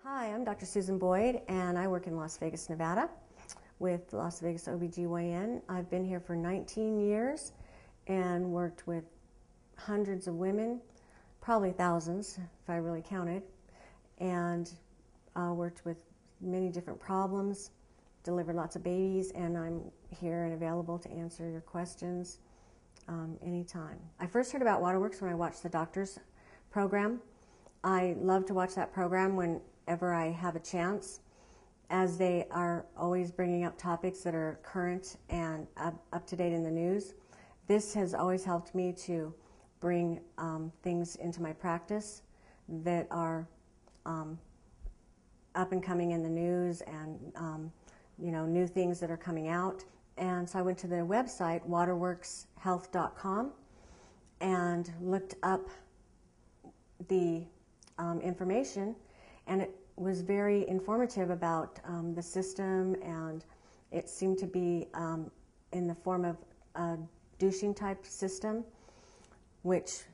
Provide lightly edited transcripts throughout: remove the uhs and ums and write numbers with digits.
Hi, I'm Dr. Susan Boyd, and I work in Las Vegas, Nevada with Las Vegas OBGYN. I've been here for 19 years and worked with hundreds of women, probably thousands if I really counted, and worked with many different problems, delivered lots of babies, and I'm here and available to answer your questions anytime. I first heard about Waterworks when I watched the doctor's program. I love to watch that program whenever I have a chance, as they are always bringing up topics that are current and up to date in the news. This has always helped me to bring things into my practice that are up and coming in the news, and new things that are coming out. And so I went to the website waterworkshealth.com and looked up the information, and it was very informative about the system, and it seemed to be in the form of a douching type system, which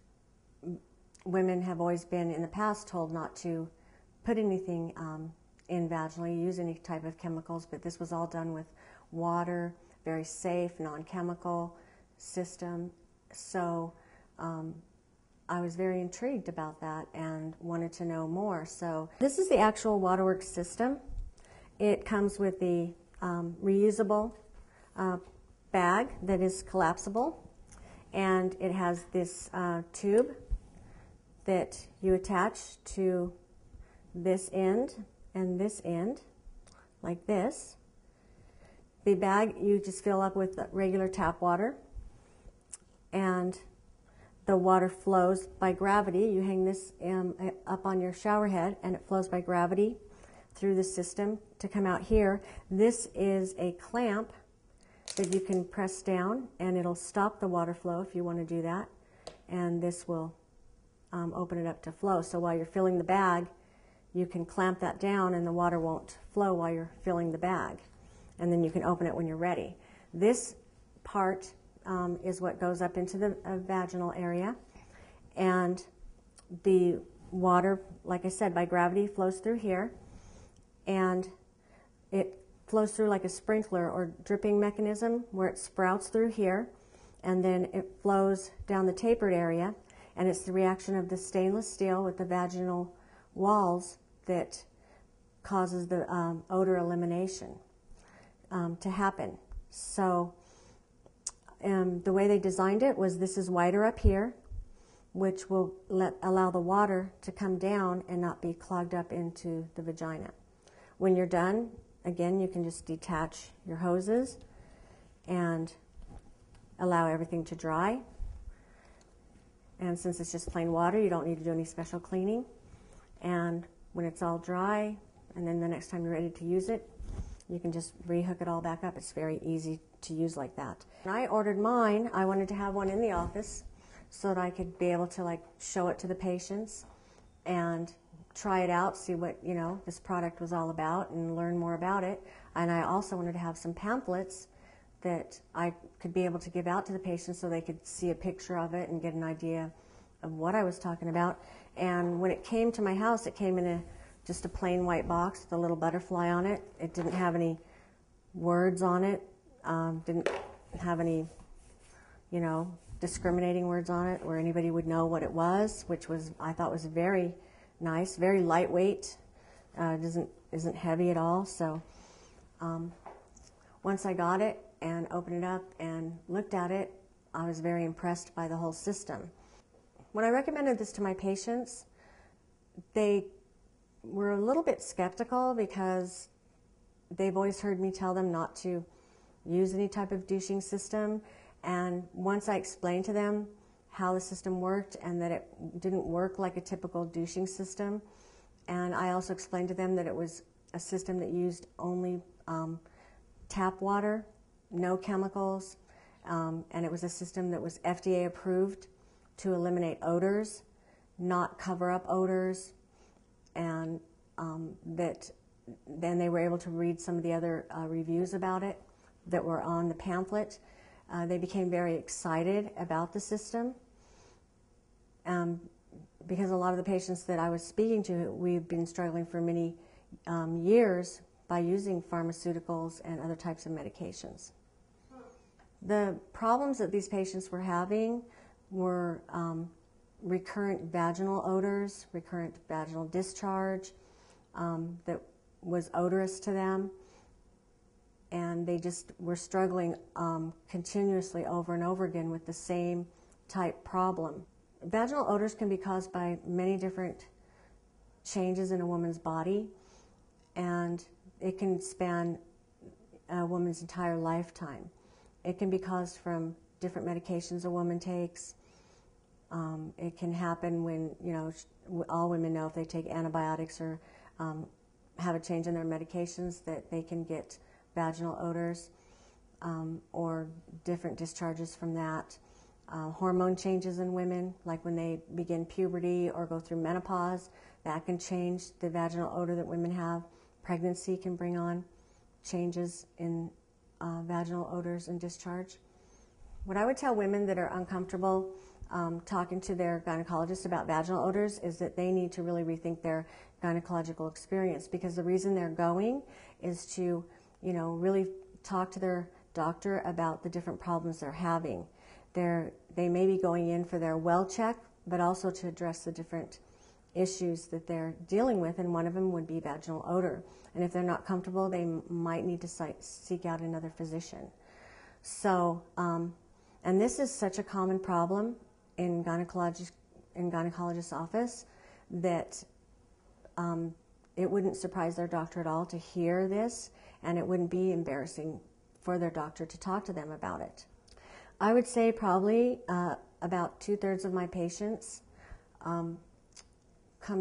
women have always been in the past told not to put anything in vaginally, use any type of chemicals, but this was all done with water, very safe, non-chemical system. So I was very intrigued about that and wanted to know more. So this is the actual Waterworks system. It comes with the reusable bag that is collapsible, and it has this tube that you attach to this end and this end, like this. The bag you just fill up with regular tap water, and the water flows by gravity. You hang this up on your shower head, and it flows by gravity through the system to come out here. This is a clamp that you can press down, and it'll stop the water flow if you want to do that. And this will open it up to flow. So while you're filling the bag, you can clamp that down, and the water won't flow while you're filling the bag. And then you can open it when you're ready. This part is what goes up into the vaginal area, and the water, like I said, by gravity flows through here, and it flows through like a sprinkler or dripping mechanism where it sprouts through here, and then it flows down the tapered area, and it's the reaction of the stainless steel with the vaginal walls that causes the odor elimination to happen. So the way they designed it was, this is wider up here, which will allow the water to come down and not be clogged up into the vagina. When you're done, again, you can just detach your hoses and allow everything to dry. And since it's just plain water, you don't need to do any special cleaning. And when it's all dry, and then the next time you're ready to use it, you can just rehook it all back up. It's very easy to use like that. When I ordered mine, I wanted to have one in the office so that I could be able to show it to the patients and try it out, see what this product was all about, and learn more about it. And I also wanted to have some pamphlets that I could be able to give out to the patients so they could see a picture of it and get an idea of what I was talking about. And when it came to my house, it came in just a plain white box with a little butterfly on it. It didn't have any words on it, didn't have any, discriminating words on it where anybody would know what it was, which I thought was very nice, very lightweight. Isn't heavy at all. So once I got it and opened it up and looked at it, I was very impressed by the whole system. When I recommended this to my patients, they were a little bit skeptical because they've always heard me tell them not to use any type of douching system. And once I explained to them how the system worked and that it didn't work like a typical douching system, and I also explained to them that it was a system that used only tap water, no chemicals, and it was a system that was FDA approved to eliminate odors, not cover up odors, and that then they were able to read some of the other reviews about it that were on the pamphlet. They became very excited about the system because a lot of the patients that I was speaking to, we've been struggling for many years by using pharmaceuticals and other types of medications. The problems that these patients were having were recurrent vaginal odors, recurrent vaginal discharge that was odorous to them, and they just were struggling continuously over and over again with the same type problem. Vaginal odors can be caused by many different changes in a woman's body, and it can span a woman's entire lifetime. It can be caused from different medications a woman takes. It can happen when, you know, all women know if they take antibiotics or have a change in their medications that they can get vaginal odors or different discharges from that. Hormone changes in women, like when they begin puberty or go through menopause, that can change the vaginal odor that women have. Pregnancy can bring on changes in vaginal odors and discharge. What I would tell women that are uncomfortable talking to their gynecologist about vaginal odors is that they need to really rethink their gynecological experience, because the reason they're going is to, you know, really talk to their doctor about the different problems they're having. They may be going in for their well check, but also to address the different issues that they're dealing with, and one of them would be vaginal odor. And if they're not comfortable, they might need to seek out another physician. So, and this is such a common problem in gynecologist's office that it wouldn't surprise their doctor at all to hear this, and it wouldn't be embarrassing for their doctor to talk to them about it. I would say probably about 2/3 of my patients come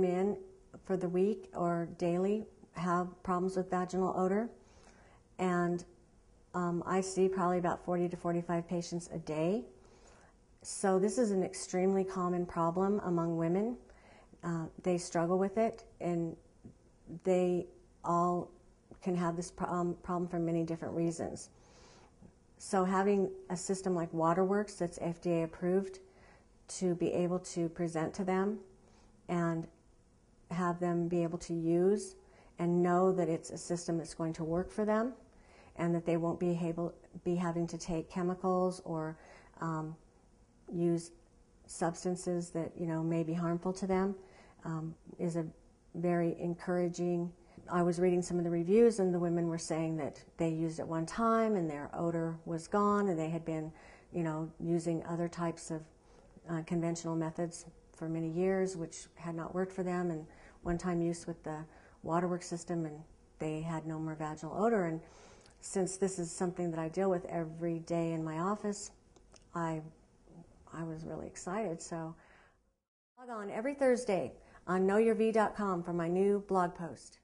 in for the week or daily have problems with vaginal odor, and I see probably about 40 to 45 patients a day. So this is an extremely common problem among women. They struggle with it, and they all can have this problem for many different reasons. So having a system like Waterworks that's FDA approved to be able to present to them and have them be able to use and know that it's a system that's going to work for them and that they won't be having to take chemicals or use substances that, you know, may be harmful to them is a very encouraging. I was reading some of the reviews, and the women were saying that they used it one time and their odor was gone, and they had been, you know, using other types of conventional methods for many years, which had not worked for them, and one-time use with the Waterworks system, and they had no more vaginal odor. And since this is something that I deal with every day in my office, I was really excited. So log on every Thursday on knowyourv.com for my new blog post.